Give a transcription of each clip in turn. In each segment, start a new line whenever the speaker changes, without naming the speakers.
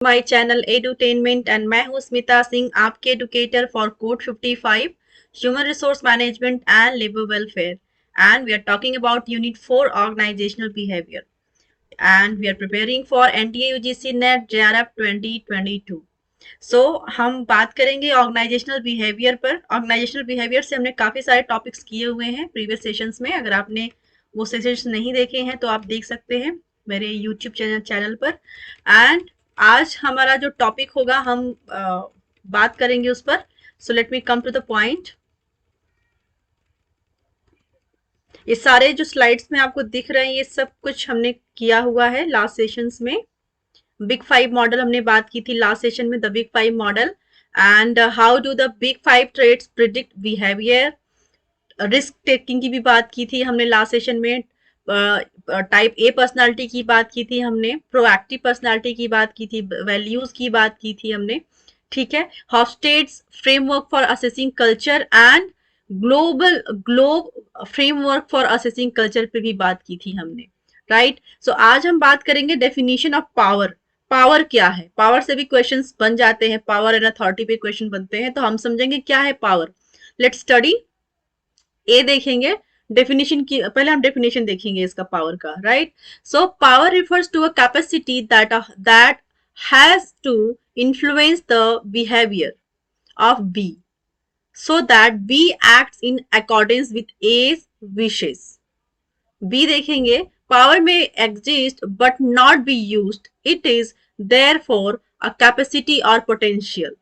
My channel edutainment and मैं हूं स्मिता सिंह, आपके educator for code 55 human resource management and labour welfare, and we are talking about unit 4 organisational behaviour, and we are preparing for NTA UGC NET JRF 2022। So हम बात करेंगे organisational behaviour पर। Organisational behaviour से हमने काफी सारे topics किए हुए हैं प्रीवियस सेशंस में। अगर आपने वो सेशंस नहीं देखे हैं तो आप देख सकते हैं मेरे यूट्यूब चैनल पर। एंड आज हमारा जो टॉपिक होगा हम बात करेंगे उस पर। So let me come to the point. ये सारे जो स्लाइड्स में आपको दिख रहे हैं ये सब कुछ हमने किया हुआ है लास्ट सेशंस में। बिग फाइव मॉडल हमने बात की थी लास्ट सेशन में, the big five model, and how do the big five traits predict behaviour. Risk taking की भी बात की थी हमने लास्ट सेशन में। टाइप ए पर्सनालिटी की बात की थी हमने, प्रोएक्टिव पर्सनालिटी की बात की थी, वैल्यूज की बात की थी हमने। ठीक है, Hofstede's framework for assessing culture and GLOBE framework for assessing culture पे भी बात की थी हमने। राइट, सो आज हम बात करेंगे डेफिनेशन ऑफ पावर। पावर क्या है? पावर से भी क्वेश्चंस बन जाते हैं, पावर एंड अथॉरिटी पे क्वेश्चन बनते हैं, तो हम समझेंगे क्या है पावर। Let's study. ए देखेंगे डेफिनेशन की, पहले हम डेफिनेशन देखेंगे इसका पावर का। Right, so power refers to a capacity that has to influence the behaviour of B so that B acts in accordance with A's wishes. B देखेंगे, power may exist but not be used. It is therefore a capacity or potential.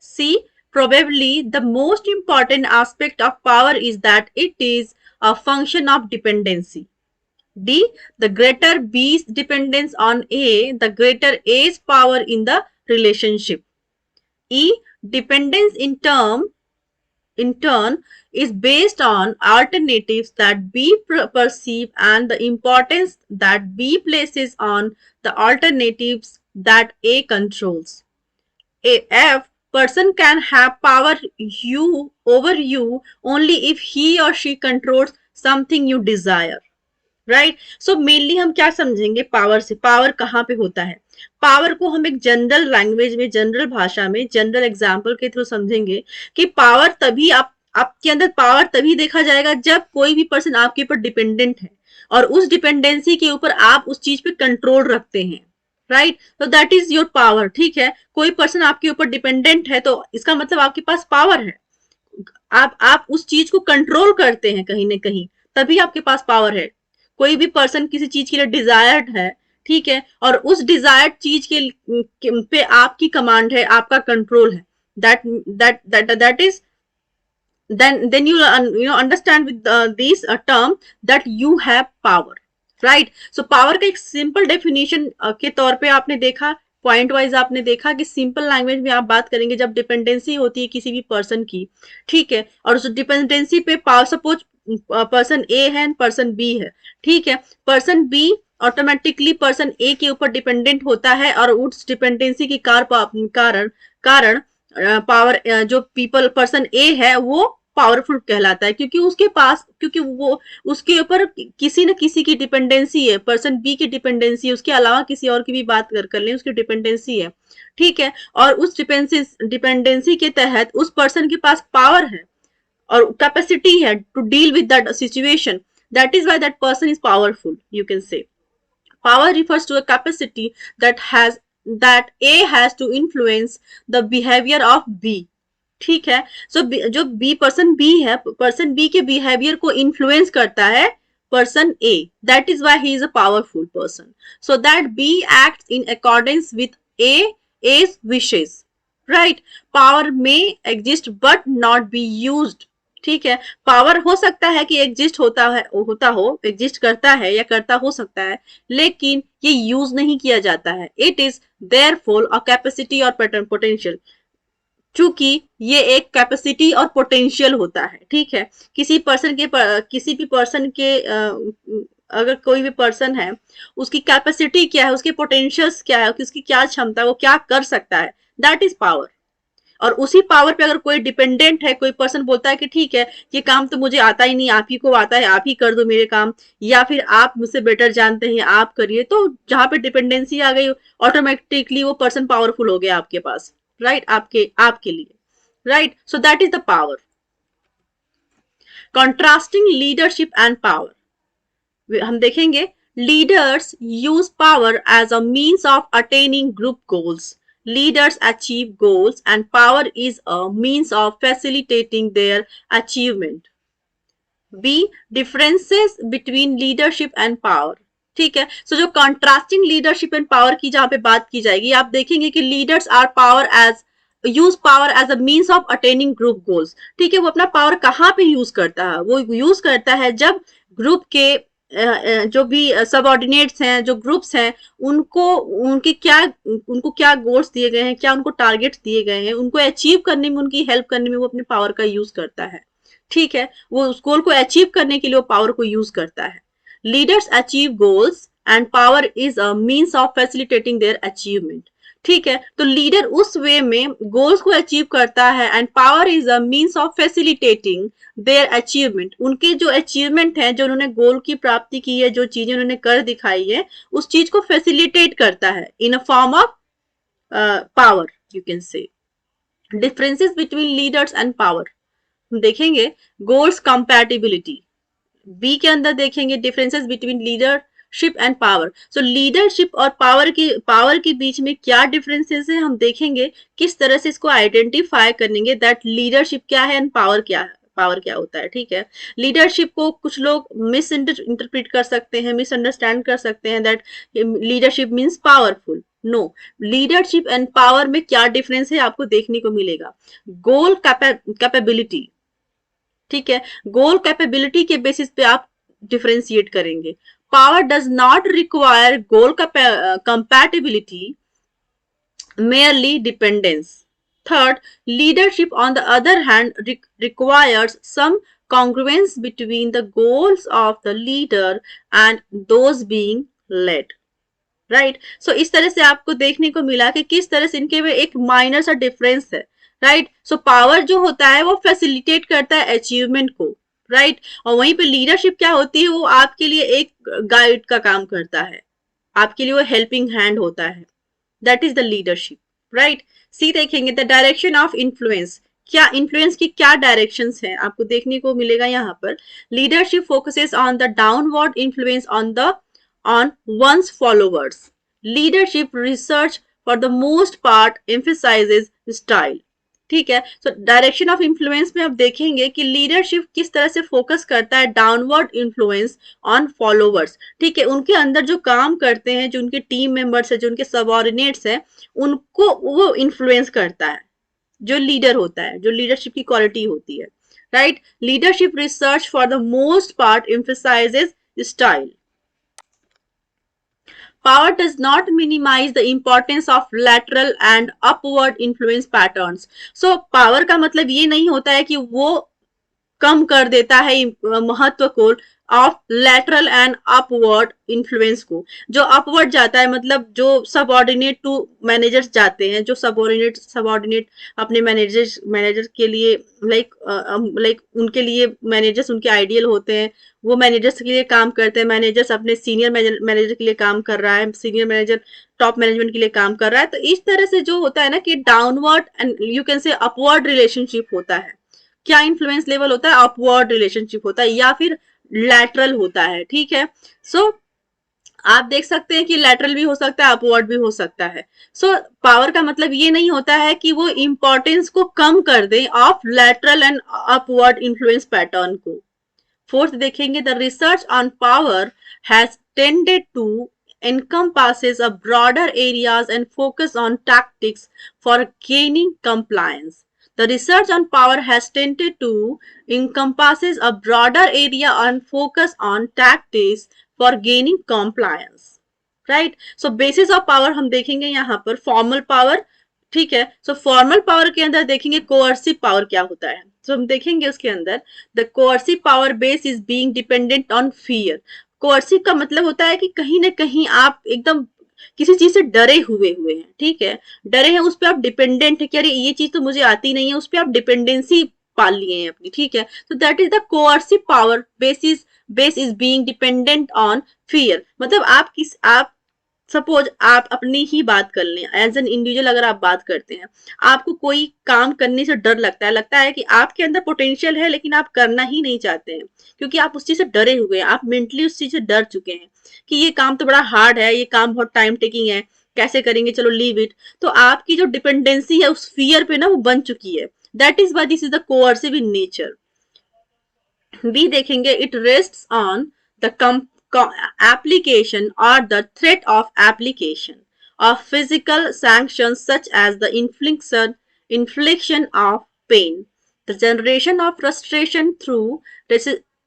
C, probably the most important aspect of power is that it is a function of dependency. D, the greater B's dependence on A, the greater A's power in the relationship. E, dependence in turn is based on alternatives that B perceive and the importance that B places on the alternatives that A controls. F, person can have power over you only if he or she controls something you desire. Right, so mainly हम क्या समझेंगे power से? Power कहाँ पे होता है? Power को हम एक जनरल लैंग्वेज में, जनरल भाषा में, जनरल एग्जाम्पल के थ्रू समझेंगे कि पावर तभी आपके अंदर पावर तभी देखा जाएगा जब कोई भी पर्सन आपके ऊपर डिपेंडेंट है और उस डिपेंडेंसी के ऊपर आप उस चीज पे कंट्रोल रखते हैं। राइट, तो दैट इज योर पावर। ठीक है, कोई पर्सन आपके ऊपर डिपेंडेंट है तो इसका मतलब आपके पास पावर है। आप उस चीज को कंट्रोल करते हैं कहीं ना कहीं, तभी आपके पास पावर है। कोई भी पर्सन किसी चीज के लिए डिजायर्ड है, ठीक है, और उस डिजायर्ड चीज के पे आपकी कमांड है, आपका कंट्रोल है, that is then you understand with this term that you have power. Right, so power का एक सिंपल डेफिनेशन के तौर पे आपने देखा, पॉइंट वाइज आपने देखा कि सिंपल लैंग्वेज में आप बात करेंगे जब डिपेंडेंसी होती है किसी भी पर्सन की, ठीक है, और उस डिपेंडेंसी पे पावर, सपोज पर्सन ए है पर्सन बी है, ठीक है, पर्सन बी ऑटोमेटिकली पर्सन ए के ऊपर डिपेंडेंट होता है और उस डिपेंडेंसी के कारण कारण पावर जो पीपल पर्सन ए है वो पावरफुल कहलाता है, क्योंकि उसके पास, क्योंकि वो उसके ऊपर किसी न किसी की डिपेंडेंसी है, पर्सन बी की डिपेंडेंसी है, उसके अलावा किसी और की भी बात कर लें उसकी डिपेंडेंसी है, ठीक है, और उस डिपेंडेंसी के तहत उस पर्सन के पास पावर है और कैपेसिटी है to deal with that situation. That is why that person is powerful, you can say. Power refers to a capacity that A has to influence the behavior of B. ठीक है, so जो B person B है, person B के behaviour को influence करता है person A, that is why he is a powerful person, so that B acts in accordance with A's wishes. Right, power में exist but not be used. ठीक है, power हो सकता है कि एग्जिस्ट एग्जिस्ट करता है या करता हो सकता है, लेकिन ये यूज नहीं किया जाता है. It is therefore a capacity और पोटेंशियल. चूंकि ये एक कैपेसिटी और पोटेंशियल होता है, ठीक है, किसी भी पर्सन के अगर कोई भी पर्सन है, उसकी कैपेसिटी क्या है, उसके पोटेंशियल्स क्या है, उसकी क्या क्षमता, वो क्या कर सकता है, दैट इज पावर. और उसी पावर पे अगर कोई डिपेंडेंट है, कोई पर्सन बोलता है कि ठीक है ये काम तो मुझे आता ही नहीं, आप ही को आता है, आप ही कर दो मेरे काम, या फिर आप मुझसे बेटर जानते हैं आप करिए, तो जहां पे डिपेंडेंसी आ गई ऑटोमेटिकली वो पर्सन पावरफुल हो गया आपके पास, राइट, आपके आपके लिए, right. So that is the power. Contrasting leadership and power, हम देखेंगे leaders use power as a means of attaining group goals, leaders achieve goals and power is a means of facilitating their achievement. B, differences between leadership and power, ठीक है। So जो contrasting leadership and power की जहां पे बात की जाएगी, आप देखेंगे कि leaders are power as use power as a means of attaining group goals, ठीक है। वो अपना पावर कहाँ पे यूज करता है, वो यूज करता है जब ग्रुप के जो भी सबऑर्डिनेट्स हैं, जो ग्रुप्स हैं, उनको उनको क्या गोल्स दिए गए हैं, क्या उनको टारगेट्स दिए गए हैं, उनको अचीव करने में, उनकी हेल्प करने में वो अपने पावर का यूज करता है, ठीक है। वो उस गोल को अचीव करने के लिए वो पावर को यूज करता है। Leaders achieve goals and power is a means of facilitating their achievement, ठीक है। तो लीडर उस वे में गोल्स को अचीव करता है and power is a means of facilitating their achievement, उनके जो अचीवमेंट है, जो उन्होंने गोल की प्राप्ति की है, जो चीजें उन्होंने कर दिखाई है, उस चीज को फैसिलिटेट करता है in a form of power, you can say. Differences between leaders and power, देखेंगे गोल्स कंपैटिबिलिटी, बी के अंदर देखेंगे differences between leadership and power. So leadership और पावर के बीच में क्या डिफरेंसेस है, हम देखेंगे किस तरह से इसको आइडेंटिफाई करेंगे दैट लीडरशिप क्या है एंड पावर क्या है, पावर क्या होता है, ठीक है। लीडरशिप को कुछ लोग मिस इंटरप्रिट कर सकते हैं, मिसअंडरस्टैंड कर सकते हैं that leadership means powerful. No, leadership and power में क्या डिफरेंस है आपको देखने को मिलेगा। गोल कैपेबिलिटी, ठीक है, गोल कैपेबिलिटी के बेसिस पे आप डिफरेंशिएट करेंगे। Power does not require goal compatibility, merely dependence. Third, leadership on the other hand requires some congruence between the goals of the leader and those being led. Right, so इस तरह से आपको देखने को मिला कि किस तरह से इनके में एक माइनर सा डिफरेंस है, राइट। सो पावर जो होता है वो फैसिलिटेट करता है अचीवमेंट को, राइट, और वहीं पे लीडरशिप क्या होती है, वो आपके लिए एक गाइड का काम करता है, आपके लिए वो हेल्पिंग हैंड होता है, that is the leadership, right. C देखेंगे द डायरेक्शन ऑफ इन्फ्लुएंस, क्या इन्फ्लुएंस की क्या डायरेक्शंस हैं आपको देखने को मिलेगा यहाँ पर। Leadership focuses on the downward influence on one's followers. Leadership research for the most part emphasizes style, ठीक है। सो डायरेक्शन ऑफ इन्फ्लुएंस में आप देखेंगे कि लीडरशिप किस तरह से फोकस करता है डाउनवर्ड इन्फ्लुएंस ऑन फॉलोवर्स, ठीक है। उनके अंदर जो काम करते हैं, जो उनके टीम मेंबर्स है, जो उनके सबऑर्डिनेट्स है, उनको वो इन्फ्लुएंस करता है, जो लीडर होता है, जो लीडरशिप की क्वालिटी होती है, right. Leadership research for the most part emphasizes style. Power does not minimize the importance of lateral and upward influence patterns. So power का मतलब ये नहीं होता है कि वो कम कर देता है महत्व को of lateral and upward influence को। जो अपवर्ड जाता है मतलब जो सबऑर्डिनेट टू मैनेजर्स जाते हैं, जो सबऑर्डिनेट अपने मैनेजर के लिए लाइक उनके लिए मैनेजर्स उनके आइडियल होते हैं, वो मैनेजर्स के लिए काम करते हैं, मैनेजर्स अपने सीनियर मैनेजर के लिए काम कर रहा है, सीनियर मैनेजर टॉप मैनेजमेंट के लिए काम कर रहा है। तो इस तरह से जो होता है ना कि डाउनवर्ड एंड यू कैन से अपवर्ड रिलेशनशिप होता है। क्या इन्फ्लुएंस लेवल होता है, अपवर्ड रिलेशनशिप होता है या फिर लैटरल होता है, ठीक है। सो आप देख सकते हैं कि लैटरल भी हो सकता है, अपवर्ड भी हो सकता है। सो पावर का मतलब ये नहीं होता है कि वो इंपॉर्टेंस को कम कर दे of lateral and upward influence pattern को। फोर्थ देखेंगे the research on power has tended to encompasses a broader areas and focus on tactics for gaining compliance. The research on power has tended to encompasses a broader area and focus on tactics for gaining compliance. Right? So basis of power हम देखेंगे यहाँ पर formal power, ठीक है। सो formal power के अंदर देखेंगे coercive power क्या होता है। तो हम देखेंगे उसके अंदर the coercive power base is being dependent on fear. Coercive का मतलब होता है कि कहीं ना कहीं आप एकदम किसी चीज से डरे हुए हुए हैं, ठीक है, डरे हैं, उस पर आप डिपेंडेंट है कि अरे ये चीज तो मुझे आती नहीं है, उस पर आप डिपेंडेंसी पाल लिए हैं अपनी, ठीक है। तो that is the coercive power base is being dependent on fear. मतलब आप सपोज आप अपनी ही बात कर लें, एज एन इंडिविजुअल अगर आप बात करते हैं, आपको कोई काम करने से डर लगता है कि आपके अंदर पोटेंशियल है लेकिन आप करना ही नहीं चाहते हैं, क्योंकि आप उस चीज से डरे हुए हैं, आप मेंटली उस चीज से डर चुके हैं कि ये काम तो बड़ा हार्ड है, ये काम बहुत टाइम टेकिंग है, कैसे करेंगे, चलो लीव इट। तो आपकी जो डिपेंडेंसी है उस फियर पे ना वो बन चुकी है। That is why this is the coercive in nature. B देखेंगे, it rests on the application or the threat of application of physical sanctions such as the infliction of pain, the generation of frustration through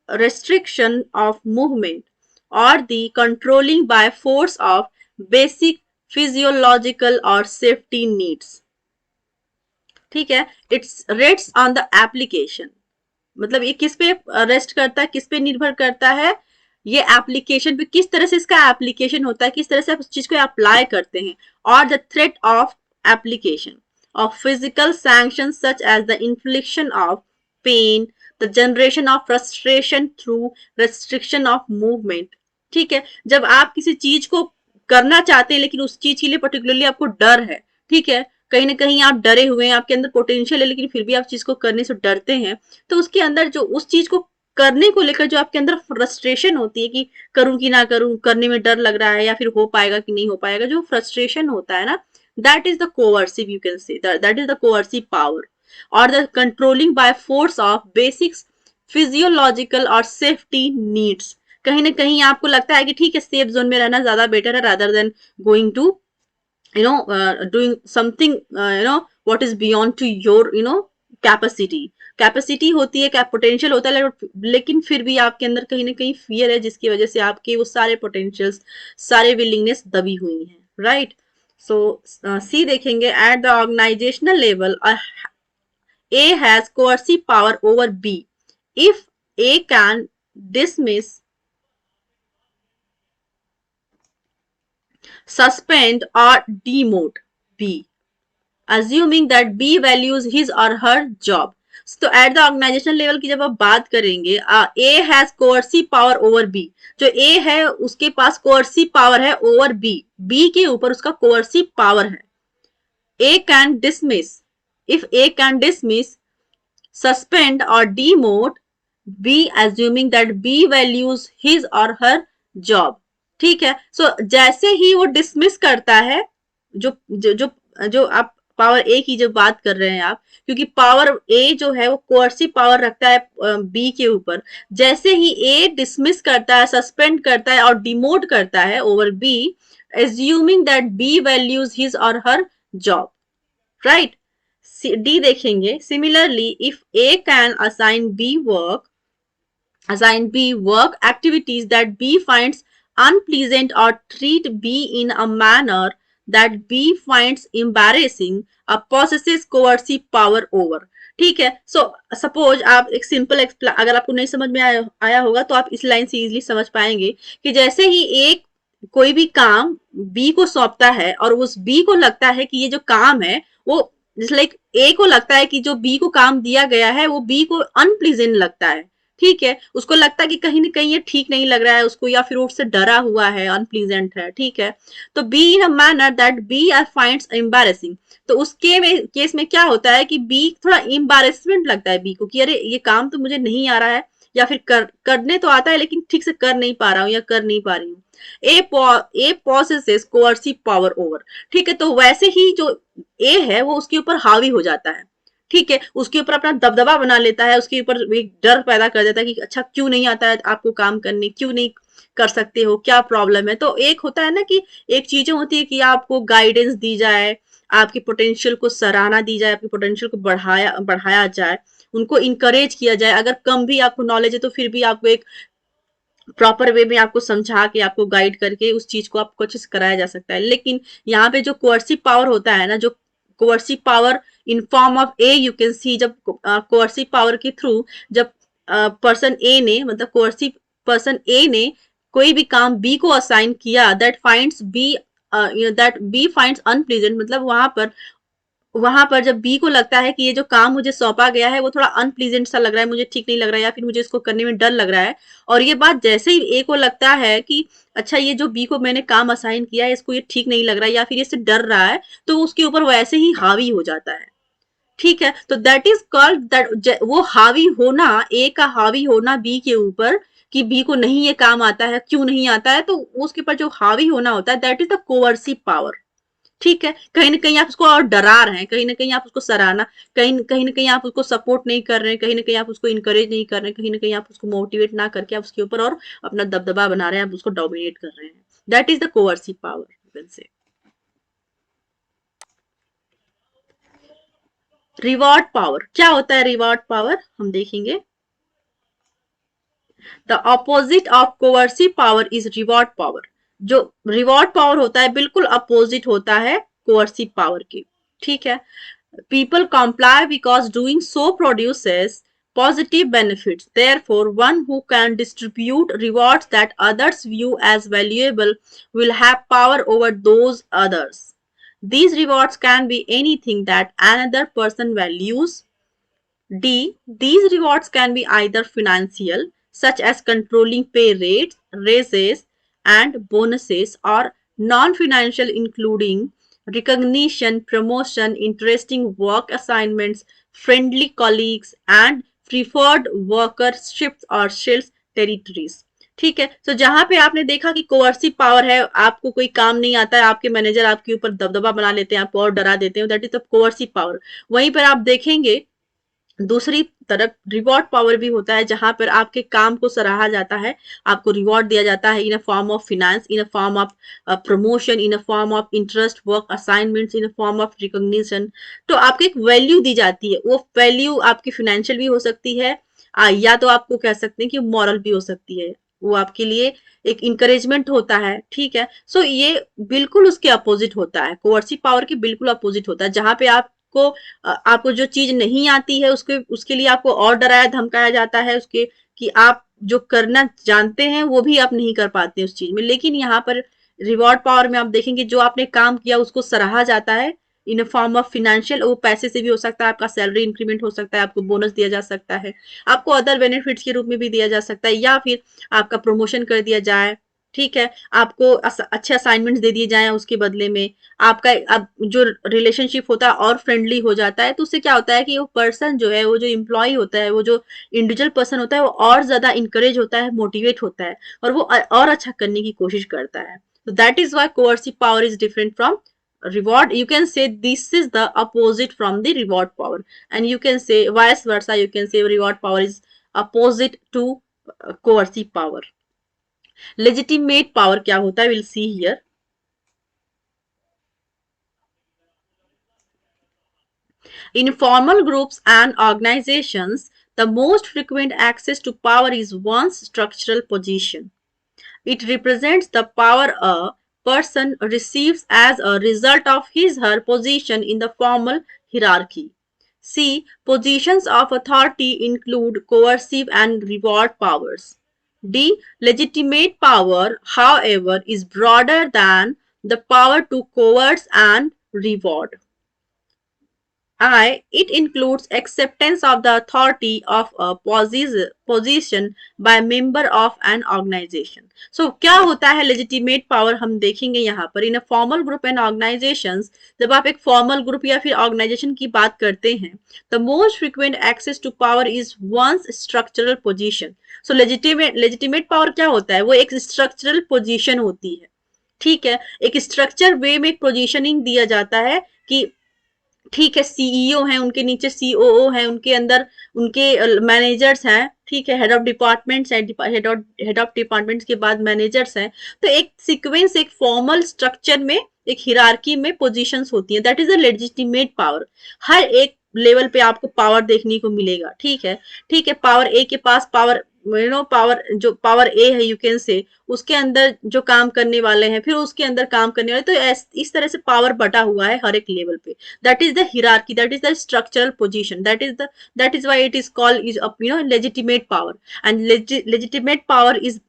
restriction of movement, or the controlling by force of basic physiological or safety needs। ठीक है, it's rates on the application, मतलब ये किस पे rest करता है, किस पे निर्भर करता है, ये एप्लीकेशन पे, किस तरह से इसका एप्लीकेशन होता है, किस तरह से आप उस चीज को अप्लाई करते हैं, और the threat of application of physical sanction such as the infliction of pain, the generation of frustration through restriction of movement. ठीक है, जब आप किसी चीज को करना चाहते हैं लेकिन उस चीज के लिए पर्टिकुलरली आपको डर है, ठीक है, कहीं ना कहीं आप डरे हुए हैं, आपके अंदर पोटेंशियल है लेकिन फिर भी आप चीज को करने से डरते हैं, तो उसके अंदर जो उस चीज को करने को लेकर जो आपके अंदर फ्रस्ट्रेशन होती है कि करूं कि ना करूं, करने में डर लग रहा है या फिर हो पाएगा कि नहीं हो पाएगा, जो फ्रस्ट्रेशन होता है ना, that is the coercive, you can say that is the coercive power, और the controlling by force of basics physiological और सेफ्टी नीड्स। कहीं ना कहीं आपको लगता है कि ठीक है, सेफ जोन में रहना ज्यादा बेटर है rather than going to doing something what is beyond to your capacity होती है, पोटेंशियल होता है, लेकिन फिर भी आपके अंदर कहीं ना कहीं फियर है जिसकी वजह से आपके वो सारे पोटेंशियल्स, सारे विलिंगनेस दबी हुई हैं, राइट। सो सी देखेंगे, at the organisational level A has coercive power over B if A can dismiss, suspend or demote B, assuming that B values his or her job। तो at the organization level की जब आप बात करेंगे, A has coercive power over B, जो A है उसके पास कोअर्सिव पावर है ओवर बी, बी के ऊपर उसका कोअर्सिव पावर है। A can dismiss, if A can dismiss, suspend और demote B, assuming that B values his और हर जॉब। ठीक है, सो जैसे ही वो डिसमिस करता है, जो जो जो, जो आप पावर ए की जो बात कर रहे हैं आप, क्योंकि पावर ए जो है वो कोअर्सिव पावर रखता है बी के ऊपर, जैसे ही ए डिसमिस करता है, सस्पेंड करता है और डिमोट करता है over B, assuming that B values his और हर जॉब, राइट। डी देखेंगे, similarly if A can assign B work activities that B finds unpleasant or treat B in a manner that B finds embarrassing, possesses coercive power over। ठीक है, so suppose आप एक simple अगर आपको नहीं समझ में आया होगा तो आप इस लाइन से इजीली समझ पाएंगे कि जैसे ही एक कोई भी काम बी को सौंपता है और उस बी को लगता है कि ये जो काम है वो लाइक ए को लगता है कि जो बी को काम दिया गया है वो बी को अनप्लीजेंट लगता है, ठीक है, उसको लगता है कि कहीं ना कहीं ये ठीक नहीं लग रहा है उसको, या फिर उससे डरा हुआ है, अनप्लीजेंट है, ठीक है। तो B in a manner that B or finds embarrassing, तो उसके केस में क्या होता है कि बी थोड़ा एम्बैरेसमेंट लगता है बी को कि अरे ये काम तो मुझे नहीं आ रहा है, या फिर करने तो आता है लेकिन ठीक से कर नहीं पा रहा हूँ या कर नहीं पा रही हूँ। ए possesses coercive पावर ओवर, ठीक है, तो वैसे ही जो ए है वो उसके ऊपर हावी हो जाता है, ठीक है, उसके ऊपर अपना दबदबा बना लेता है, उसके ऊपर एक डर पैदा कर देता है कि अच्छा क्यों नहीं आता है आपको काम करने, क्यों नहीं कर सकते हो, क्या प्रॉब्लम है। तो एक होता है ना कि एक चीजें होती है कि आपको गाइडेंस दी जाए, आपकी पोटेंशियल को सराहना दी जाए, आपकी पोटेंशियल को बढ़ाया जाए, उनको इंकरेज किया जाए, अगर कम भी आपको नॉलेज है तो फिर भी आपको एक प्रॉपर वे में आपको समझा के, आपको गाइड करके उस चीज को आपको अच्छे से कराया जा सकता है। लेकिन यहाँ पे जो कोअर्सिव पावर होता है ना, जो coercive power in form of A, you can see, जब कोअर्सिव पावर के थ्रू जब पर्सन ए ने, मतलब कोअर्सिव पर्सन ए ने कोई भी काम बी को असाइन किया, that finds B that B finds unpleasant, मतलब वहां पर जब बी को लगता है कि ये जो काम मुझे सौंपा गया है वो थोड़ा अनप्लीजेंट सा लग रहा है, मुझे ठीक नहीं लग रहा है, या फिर मुझे इसको करने में डर लग रहा है, और ये बात जैसे ही ए को लगता है कि अच्छा ये जो बी को मैंने काम असाइन किया है इसको ये ठीक नहीं लग रहा है या फिर इससे डर रहा है, तो उसके ऊपर वैसे ही हावी हो जाता है। ठीक है, तो दैट इज कॉल्ड दैट, वो हावी होना, ए का हावी होना बी के ऊपर कि बी को नहीं ये काम आता है, क्यों नहीं आता है, तो उसके ऊपर जो हावी होना होता है that is the coercive power. ठीक है, कहीं ना कहीं आप उसको और डरा रहे हैं, कहीं ना कहीं आप उसको सराहना, कहीं ना कहीं आप उसको सपोर्ट नहीं कर रहे हैं, कहीं ना कहीं आप उसको इंकरेज नहीं कर रहे हैं, कहीं ना कहीं आप उसको मोटिवेट ना करके आप उसके ऊपर और अपना दबदबा बना रहे हैं, आप उसको डोमिनेट कर रहे हैं। That is the coercive power, you can say. Reward power क्या होता है? रिवॉर्ड पावर हम देखेंगे। The opposite of coercive power is reward power. जो रिवॉर्ड पावर होता है बिल्कुल अपोजिट होता है कोवर्सिव पावर के। ठीक है, people comply because doing so produces positive benefits. Therefore, one who can distribute rewards that others view as valuable will have power over those others. These rewards can be anything that another person values. D. These rewards can be either financial, such as controlling pay rates, raises, and bonuses, or non-financial, including recognition, promotion, interesting work assignments, friendly colleagues, and preferred workerships or sales territories. ठीक है, तो जहां पे आपने देखा कि coercive power है, आपको कोई काम नहीं आता है, आपके मैनेजर आपके ऊपर दबदबा बना लेते हैं, आपको और डरा देते हैं, that is the coercive power. वहीं पर आप देखेंगे दूसरी तरफ रिवॉर्ड पावर भी होता है, जहां पर आपके काम को सराहा जाता है, आपको रिवॉर्ड दिया जाता है in a form of finance, in a form of promotion, in a form of interest work assignments, in a form of recognition. तो आपको एक वैल्यू दी जाती है, वो वैल्यू आपकी फिनेंशियल भी हो सकती है, या तो आपको कह सकते हैं कि मॉरल भी हो सकती है, वो आपके लिए एक इंकरेजमेंट होता है। ठीक है, सो ये बिल्कुल उसके अपोजिट होता है, कोवर्सिव पावर के बिल्कुल अपोजिट होता है, जहां पे आपको जो चीज नहीं आती है उसके उसके लिए आपको और डराया धमकाया जाता है, उसके कि आप जो करना जानते हैं वो भी आप नहीं कर पाते उस चीज में। लेकिन यहाँ पर रिवॉर्ड पावर में आप देखेंगे जो आपने काम किया उसको सराहा जाता है इन फॉर्म ऑफ फिनेंशियल, वो पैसे से भी हो सकता है, आपका सैलरी इंक्रीमेंट हो सकता है, आपको बोनस दिया जा सकता है, आपको अदर बेनिफिट्स के रूप में भी दिया जा सकता है, या फिर आपका प्रमोशन कर दिया जाए। ठीक है, आपको अच्छे असाइनमेंट्स दे दिए जाए उसके बदले में, आपका अब जो रिलेशनशिप होता है और फ्रेंडली हो जाता है, तो उससे क्या होता है कि वो पर्सन जो है, वो जो एम्प्लॉय होता है, वो जो इंडिविजुअल पर्सन होता है, वो और ज्यादा इंकरेज होता है, मोटिवेट होता है, और वो और अच्छा करने की कोशिश करता है। तो that is why coercive power is different from reward. You can say this is the opposite from the reward power, and you can say vice versa, you can say reward power is opposite to coercive power. Legitimate power क्या होता है, we'll see here. In formal groups and organizations, the most frequent access to power is one's structural position. It represents the power a person receives as a result of his/her position in the formal hierarchy. C. Positions of authority include coercive and reward powers. D. Legitimate power, however, is broader than the power to coerce and reward. I. It includes acceptance of the authority of a position by member of an organization. So क्या होता है legitimate power, हम देखेंगे यहाँ पर in formal group and organisations. जब आप एक फॉर्मल ग्रुप या फिर ऑर्गेनाइजेशन की बात करते हैं, the most frequent access to power is one's structural position. So legitimate power क्या होता है, वो एक स्ट्रक्चरल पोजीशन होती है। ठीक है, एक स्ट्रक्चर वे में एक पोजीशनिंग दिया जाता है कि ठीक है, सीईओ हैं, उनके नीचे सीओओ हैं, उनके अंदर उनके मैनेजर्स हैं, ठीक है, हेड ऑफ डिपार्टमेंट्स हैं, हेड ऑफ डिपार्टमेंट्स के बाद मैनेजर्स हैं। तो एक सीक्वेंस, एक फॉर्मल स्ट्रक्चर में, एक हिरार्की में पोजीशंस होती हैं, that is a legitimate power. हर एक लेवल पे आपको पावर देखने को मिलेगा। ठीक है, ठीक है, पावर ए के पास पावर, पावर जो पावर ए है, यू कैन से उसके अंदर जो काम करने वाले हैं, फिर उसके अंदर काम करने वाले, तो इस तरह से पावर बटा हुआ है हर एक लेवल पे। that is the hierarchy, that is the structural position, that is why it is called is legitimate power. And legitimate power is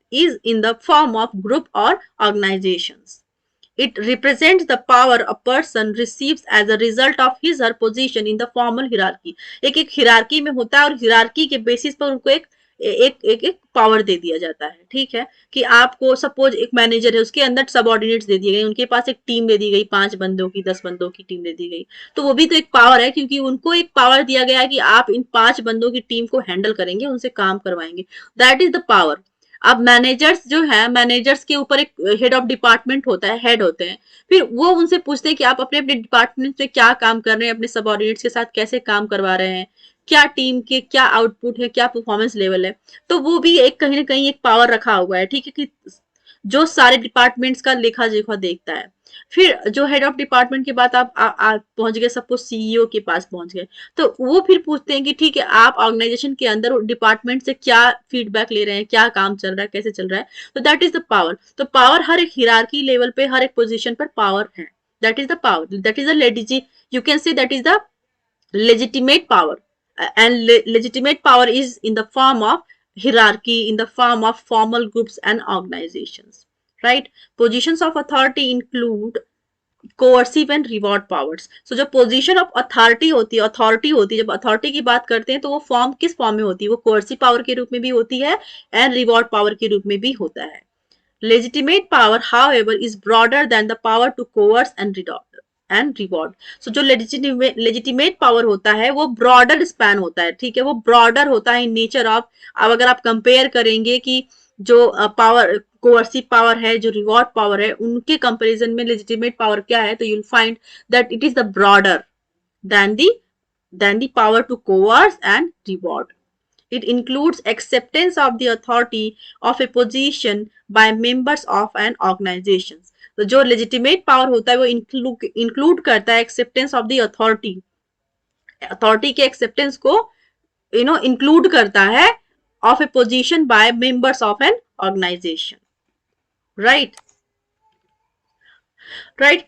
in the form of group or organizations. It represents the power a person receives as a result of his or position in the formal hierarchy. एक hierarchy में होता है और hierarchy के basis पर उनको एक power दे दिया जाता है, ठीक है, कि आपको सपोज एक मैनेजर है, उसके अंदर सबऑर्डिनेट्स दे दिए गए, उनके पास एक टीम दे दी गई, 5 बंदों की 10 बंदों की टीम दे दी गई, तो वो भी तो एक पावर है, क्योंकि उनको एक पावर दिया गया है कि आप इन 5 बंदों की टीम को हैंडल करेंगे, उनसे काम करवाएंगे, दैट इज द पावर। अब मैनेजर्स जो है, मैनेजर्स के ऊपर एक हेड ऑफ डिपार्टमेंट होता है, हेड होते हैं, फिर वो उनसे पूछते हैं कि आप अपने अपने डिपार्टमेंट में क्या काम कर रहे हैं, अपने सबऑर्डिनेट्स के साथ कैसे काम करवा रहे हैं, क्या टीम के क्या आउटपुट है, क्या परफॉर्मेंस लेवल है, तो वो भी एक कहीं ना कहीं एक पावर रखा हुआ है, ठीक है, कि जो सारे डिपार्टमेंट्स का लेखा जोखा देखता है। फिर जो हेड ऑफ डिपार्टमेंट के बाद आप पहुंच गए, सपोज सीईओ के पास पहुंच गए, तो वो फिर पूछते हैं कि ठीक है, आप ऑर्गेनाइजेशन के अंदर डिपार्टमेंट से क्या फीडबैक ले रहे हैं, क्या काम चल रहा है, कैसे चल रहा है, तो दैट इज द पावर। तो पावर हर एक हिरार्की लेवल पे, हर एक पोजिशन पर पावर है, that is the power, that is the you can say that is the legitimate power. And legitimate power is in the form of hierarchy, in the form of formal groups and organizations, right? Positions of authority include coercive and reward powers. So जो position of authority होती है, जब authority की बात करते हैं तो वो फॉर्म किस फॉर्म में होती है, वो कोअर्सिव पावर के रूप में भी होती है एंड रिवॉर्ड पावर के रूप में भी होता है। Legitimate power however is broader than the power to coerce and reward. So जो लेजिटिमेट पावर होता है वो ब्रॉडर स्पैन होता है, ठीक है, वो ब्रॉडर होता है इन नेचर ऑफ। अब अगर आप कंपेयर करेंगे कि जो पावर कोअर्सिव पावर है, जो रिवॉर्ड पावर है, उनके कंपैरिजन में लेजिटिमेट पावर क्या है, तो you will find that it is the broader than the power to coerce and reward. It includes acceptance of the authority of a position by members of an organization. तो जो legitimate power होता है वो include करता है acceptance of the authority, authority के acceptance को include करता है of a position by members of an organization, right?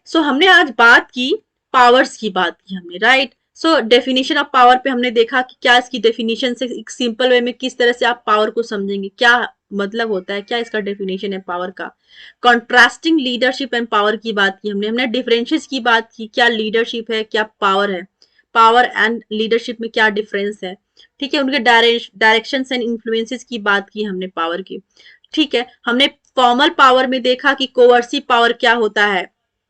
सो हमने आज बात की, पावर्स की बात की हमने, right? So definition of power पे हमने देखा कि क्या इसकी डेफिनेशन से एक सिंपल वे में किस तरह से आप पावर को समझेंगे, क्या मतलब होता है, क्या इसका डेफिनेशन है पावर का। कॉन्ट्रास्टिंग लीडरशिप एंड पावर की बात की हमने डिफरेंसेस की बात की, क्या लीडरशिप है, क्या पावर है, पावर एंड लीडरशिप में क्या डिफरेंस है, ठीक है, उनके डायरेक्शन एंड इन्फ्लुएंसेस की बात की हमने पावर की, ठीक है। हमने फॉर्मल पावर में देखा कि कोवर्सिव पावर क्या होता है,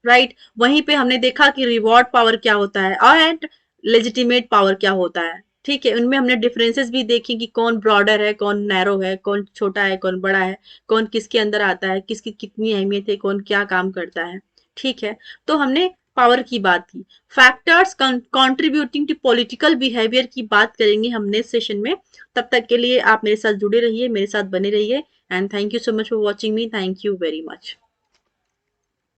राइट? वहीं पे हमने देखा कि रिवॉर्ड पावर क्या होता है और एंड लेजिटिमेट पावर क्या होता है, ठीक है। उनमें हमने डिफरेंसेस भी देखे कि कौन ब्रॉडर है, कौन नैरो है, कौन छोटा है, कौन बड़ा है, कौन किसके अंदर आता है, किसकी कितनी अहमियत है, कौन क्या काम करता है, ठीक है। तो हमने पावर की बात की। Factors contributing to political behaviour की बात करेंगे हम नेक्स्ट सेशन में। तब तक के लिए आप मेरे साथ जुड़े रहिए, मेरे साथ बने रहिए, and thank you so much for watching me. Thank you very much.